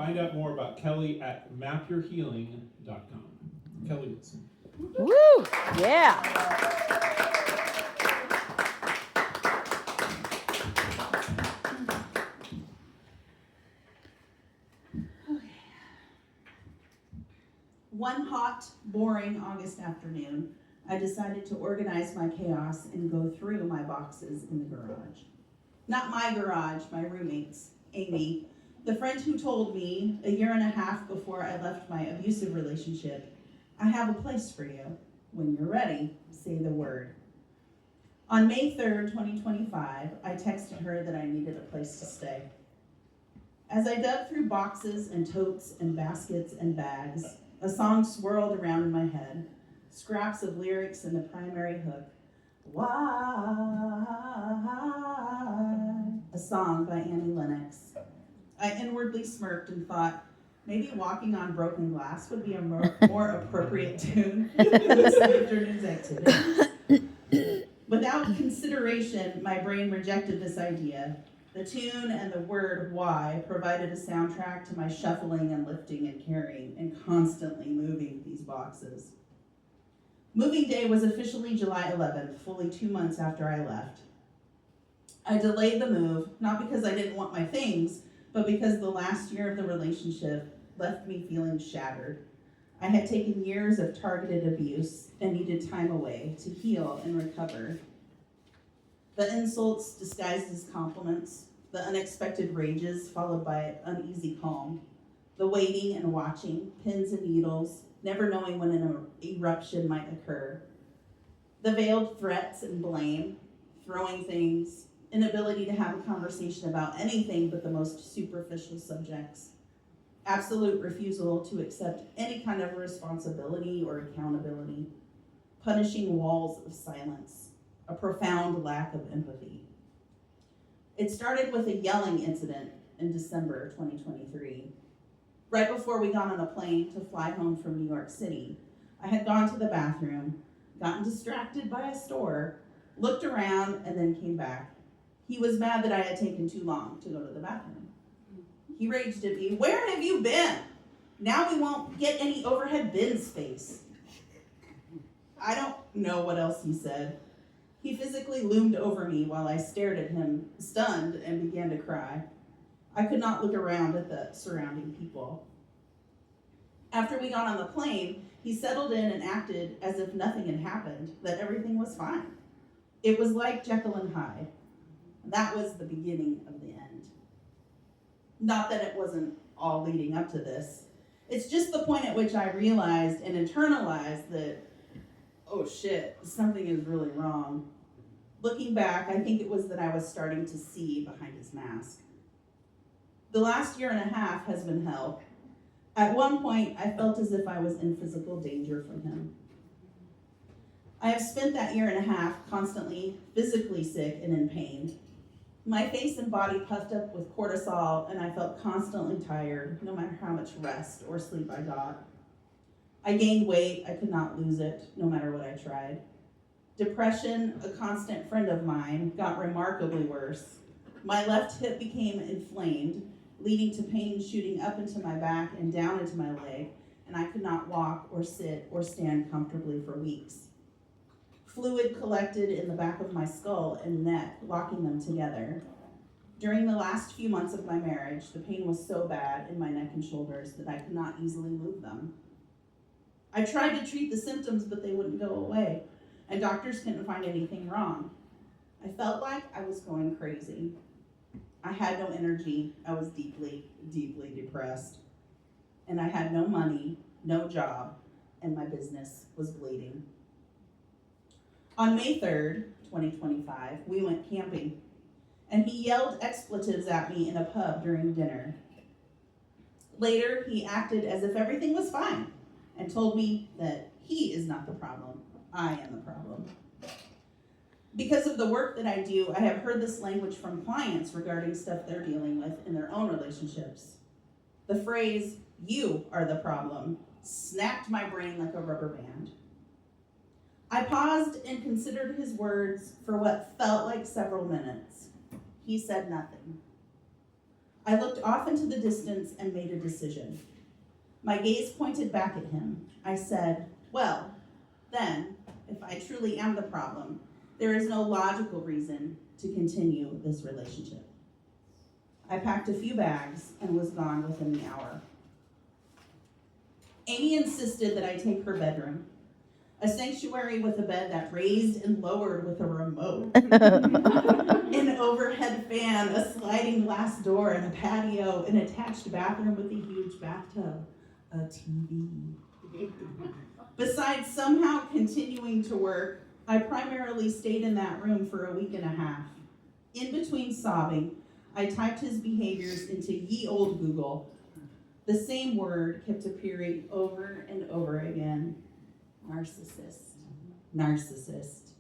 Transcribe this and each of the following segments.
Find out more about Kelly at mapyourhealing.com. Kelly Wilson. Woo! Yeah. One hot, boring August afternoon, I decided to organize my chaos and go through my boxes in the garage. Not my garage, my roommate's, Amy, the friend who told me a year and a half before I left my abusive relationship, I have a place for you. When you're ready, say the word. On May 3rd, 2025, I texted her that I needed a place to stay. As I dug through boxes and totes and baskets and bags, a song swirled around in my head, scraps of lyrics and the primary hook. Why? A song by Annie Lennox. I inwardly smirked and thought, maybe Walking on Broken Glass would be a more appropriate tune for this afternoon's activity. Without consideration, my brain rejected this idea. The tune and the word why provided a soundtrack to my shuffling and lifting and carrying and constantly moving these boxes. Moving day was officially July 11th, fully 2 months after I left. I delayed the move, not because I didn't want my things, but because the last year of the relationship left me feeling shattered. I had taken years of targeted abuse and needed time away to heal and recover. The insults disguised as compliments, the unexpected rages followed by uneasy calm, the waiting and watching, pins and needles, never knowing when an eruption might occur, the veiled threats and blame, throwing things, inability to have a conversation about anything but the most superficial subjects, absolute refusal to accept any kind of responsibility or accountability, punishing walls of silence, a profound lack of empathy. It started with a yelling incident in December 2023. Right before we got on a plane to fly home from New York City, I had gone to the bathroom, gotten distracted by a store, looked around, and then came back. He was mad that I had taken too long to go to the bathroom. He raged at me, "Where have you been? Now we won't get any overhead bin space." I don't know what else he said. He physically loomed over me while I stared at him, stunned, and began to cry. I could not look around at the surrounding people. After we got on the plane, he settled in and acted as if nothing had happened, that everything was fine. It was like Jekyll and Hyde. That was the beginning of the end. Not that it wasn't all leading up to this. It's just the point at which I realized and internalized that, oh shit, something is really wrong. Looking back, I think it was that I was starting to see behind his mask. The last year and a half has been hell. At one point, I felt as if I was in physical danger from him. I have spent that year and a half constantly physically sick and in pain. My face and body puffed up with cortisol, and I felt constantly tired, no matter how much rest or sleep I got. I gained weight, I could not lose it, no matter what I tried. Depression, a constant friend of mine, got remarkably worse. My left hip became inflamed, leading to pain shooting up into my back and down into my leg, and I could not walk or sit or stand comfortably for weeks. Fluid collected in the back of my skull and neck, locking them together. During the last few months of my marriage, the pain was so bad in my neck and shoulders that I could not easily move them. I tried to treat the symptoms, but they wouldn't go away, and doctors couldn't find anything wrong. I felt like I was going crazy. I had no energy. I was deeply, deeply depressed. And I had no money, no job, and my business was bleeding. On May 3rd, 2025, we went camping, and he yelled expletives at me in a pub during dinner. Later, he acted as if everything was fine and told me that he is not the problem, I am the problem. Because of the work that I do, I have heard this language from clients regarding stuff they're dealing with in their own relationships. The phrase, "you are the problem," snapped my brain like a rubber band. I paused and considered his words for what felt like several minutes. He said nothing. I looked off into the distance and made a decision. My gaze pointed back at him. I said, well, then, if I truly am the problem, there is no logical reason to continue this relationship. I packed a few bags and was gone within the hour. Amy insisted that I take her bedroom, a sanctuary with a bed that raised and lowered with a remote, an overhead fan, a sliding glass door, and a patio, an attached bathroom with a huge bathtub, a TV. Besides somehow continuing to work, I primarily stayed in that room for a week and a half. In between sobbing, I typed his behaviors into ye olde Google. The same word kept appearing over and over again. Narcissist, narcissist,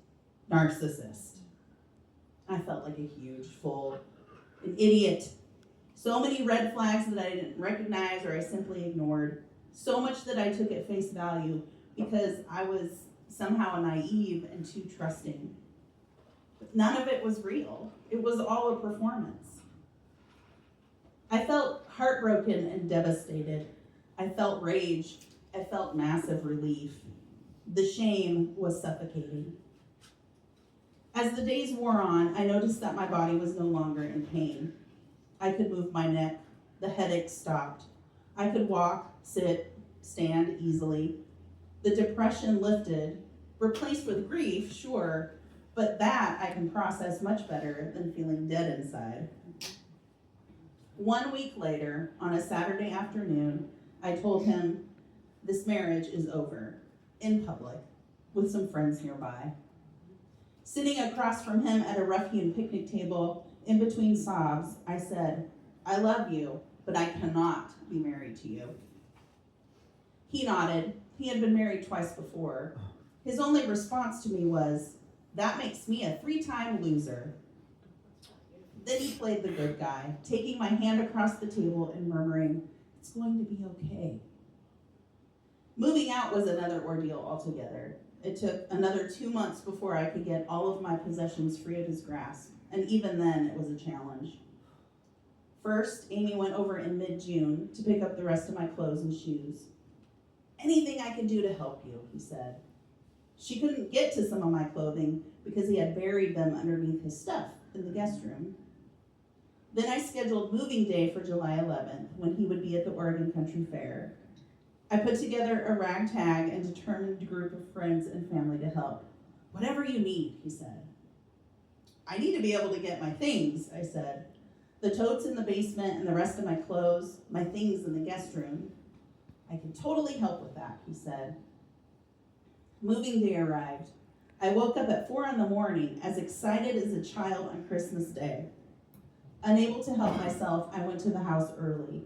narcissist. I felt like a huge fool, an idiot. So many red flags that I didn't recognize or I simply ignored. So much that I took at face value because I was somehow naive and too trusting. But none of it was real. It was all a performance. I felt heartbroken and devastated. I felt rage. I felt massive relief. The shame was suffocating. As the days wore on, I noticed that my body was no longer in pain. I could move my neck. The headache stopped. I could walk, sit, stand easily. The depression lifted, replaced with grief, sure, but that I can process much better than feeling dead inside. 1 week later, on a Saturday afternoon, I told him, this marriage is over, in public, with some friends nearby. Sitting across from him at a rough-hewn picnic table, in between sobs, I said, I love you, but I cannot be married to you. He nodded. He had been married twice before. His only response to me was, that makes me a 3-time loser. Then he played the good guy, taking my hand across the table and murmuring, it's going to be okay. Moving out was another ordeal altogether. It took another 2 months before I could get all of my possessions free of his grasp, and even then it was a challenge. First, Amy went over in mid-June to pick up the rest of my clothes and shoes. Anything I can do to help you, he said. She couldn't get to some of my clothing because he had buried them underneath his stuff in the guest room. Then I scheduled moving day for July 11th, when he would be at the Oregon Country Fair. I put together a ragtag and determined group of friends and family to help. Whatever you need, he said. I need to be able to get my things, I said. The totes in the basement and the rest of my clothes, my things in the guest room. I can totally help with that, he said. Moving day arrived. I woke up at 4 a.m, as excited as a child on Christmas Day. Unable to help myself, I went to the house early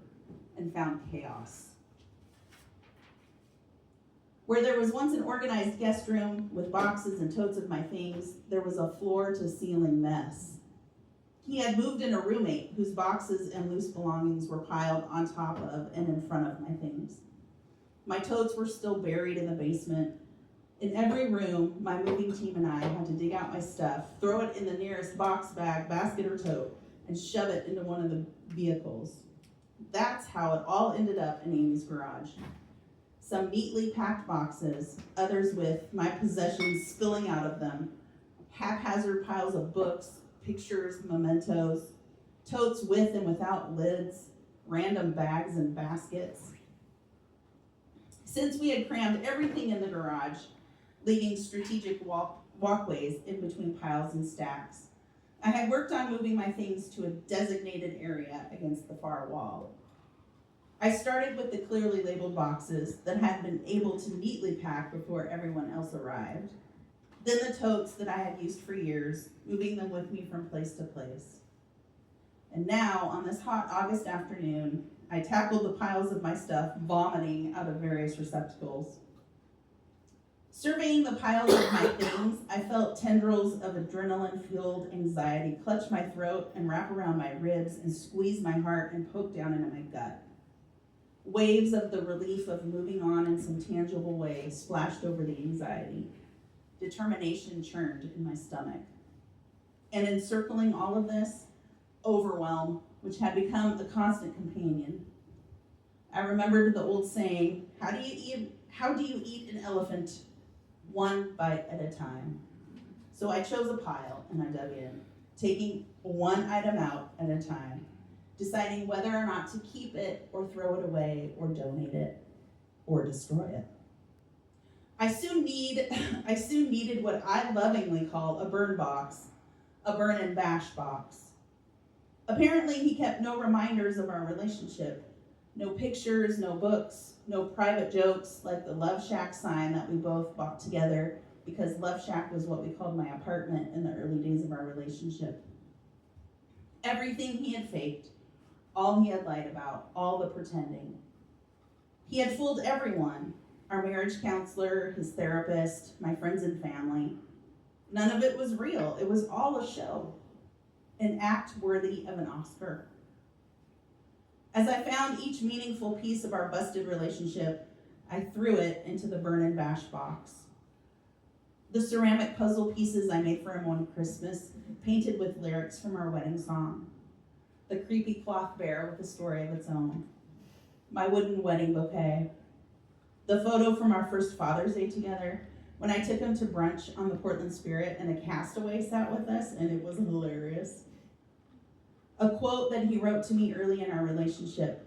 and found chaos. Where there was once an organized guest room with boxes and totes of my things, there was a floor-to-ceiling mess. He had moved in a roommate whose boxes and loose belongings were piled on top of and in front of my things. My totes were still buried in the basement. In every room, my moving team and I had to dig out my stuff, throw it in the nearest box bag, basket, or tote, and shove it into one of the vehicles. That's how it all ended up in Amy's garage. Some neatly packed boxes, others with my possessions spilling out of them, haphazard piles of books, pictures, mementos, totes with and without lids, random bags and baskets. Since we had crammed everything in the garage, leaving strategic walkways in between piles and stacks, I had worked on moving my things to a designated area against the far wall. I started with the clearly labeled boxes that had been able to neatly pack before everyone else arrived. Then the totes that I had used for years, moving them with me from place to place. And now, on this hot August afternoon, I tackled the piles of my stuff, vomiting out of various receptacles. Surveying the piles of my things, I felt tendrils of adrenaline-fueled anxiety clutch my throat and wrap around my ribs and squeeze my heart and poke down into my gut. Waves of the relief of moving on in some tangible way splashed over the anxiety. Determination churned in my stomach. And encircling all of this, overwhelm, which had become a constant companion. I remembered the old saying, how do you eat an elephant? One bite at a time. So I chose a pile and I dug in, taking one item out at a time, deciding whether or not to keep it or throw it away or donate it or destroy it. I soon needed what I lovingly call a burn box, a burn and bash box. Apparently he kept no reminders of our relationship, no pictures, no books, no private jokes like the Love Shack sign that we both bought together because Love Shack was what we called my apartment in the early days of our relationship. Everything he had faked, all he had lied about, all the pretending. He had fooled everyone, our marriage counselor, his therapist, my friends and family. None of it was real. It was all a show, an act worthy of an Oscar. As I found each meaningful piece of our busted relationship, I threw it into the burn and bash box. The ceramic puzzle pieces I made for him one Christmas, painted with lyrics from our wedding song. The creepy cloth bear with a story of its own. My wooden wedding bouquet. The photo from our first Father's Day together, when I took him to brunch on the Portland Spirit and a castaway sat with us, and it was hilarious. A quote that he wrote to me early in our relationship.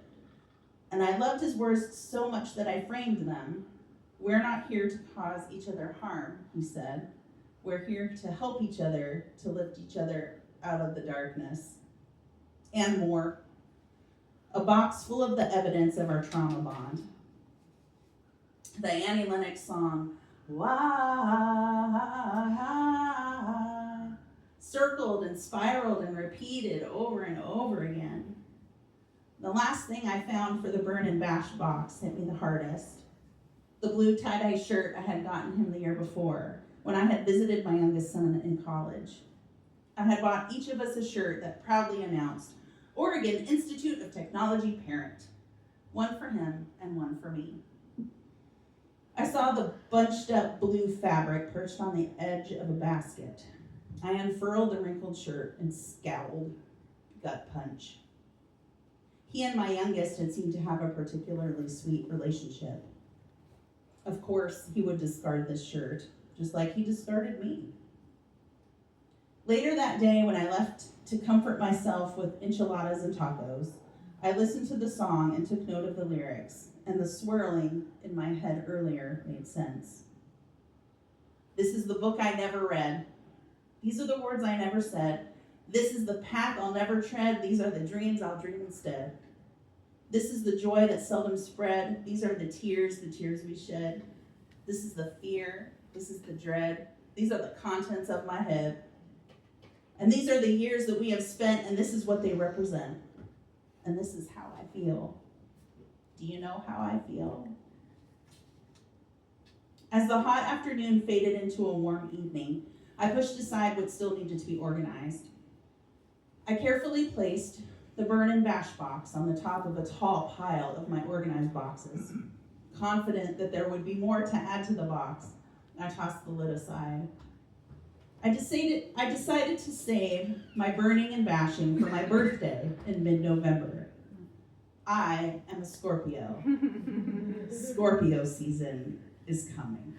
And I loved his words so much that I framed them. We're not here to cause each other harm, he said. We're here to help each other, to lift each other out of the darkness. And more. A box full of the evidence of our trauma bond. The Annie Lennox song, Why, circled and spiraled and repeated over and over again. The last thing I found for the burn and bash box hit me the hardest. The blue tie-dye shirt I had gotten him the year before, when I had visited my youngest son in college. I had bought each of us a shirt that proudly announced, Oregon Institute of Technology Parent. One for him and one for me. I saw the bunched up blue fabric perched on the edge of a basket. I unfurled the wrinkled shirt and scowled. Gut punch. He and my youngest had seemed to have a particularly sweet relationship. Of course, he would discard this shirt, just like he discarded me. Later that day, when I left to comfort myself with enchiladas and tacos, I listened to the song and took note of the lyrics, and the swirling in my head earlier made sense. This is the book I never read. These are the words I never said. This is the path I'll never tread. These are the dreams I'll dream instead. This is the joy that seldom spread. These are the tears we shed. This is the fear. This is the dread. These are the contents of my head. And these are the years that we have spent, and this is what they represent. And this is how I feel. Do you know how I feel? As the hot afternoon faded into a warm evening, I pushed aside what still needed to be organized. I carefully placed the burn and bash box on the top of a tall pile of my organized boxes. Confident that there would be more to add to the box, I tossed the lid aside. I decided to save my burning and bashing for my birthday in mid-November. I am a Scorpio. Scorpio season is coming.